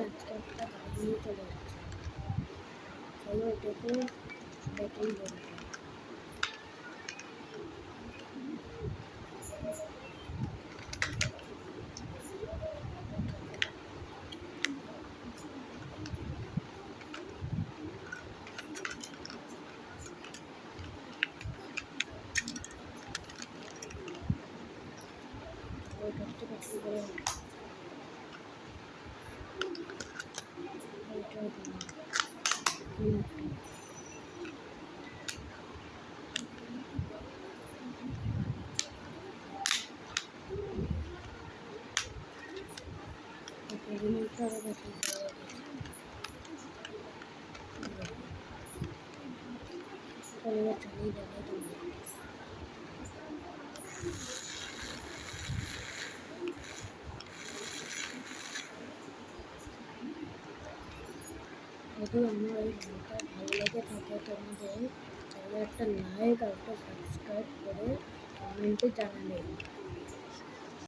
আজকে একটা গাড়ি নিয়ে চলে যাচ্ছে। চলো এটাকে ব্যাটারি বলবো। ওই গাড়িটা ব্যাটারি করে চালিয়ে দেখাই তোমার। যদি আমার এই ভিডিওটা ভালো লেগে থাকে তোমাদের, তাহলে একটা লাইক আর একটা সাবস্ক্রাইব করে কমেন্টে জানাবে।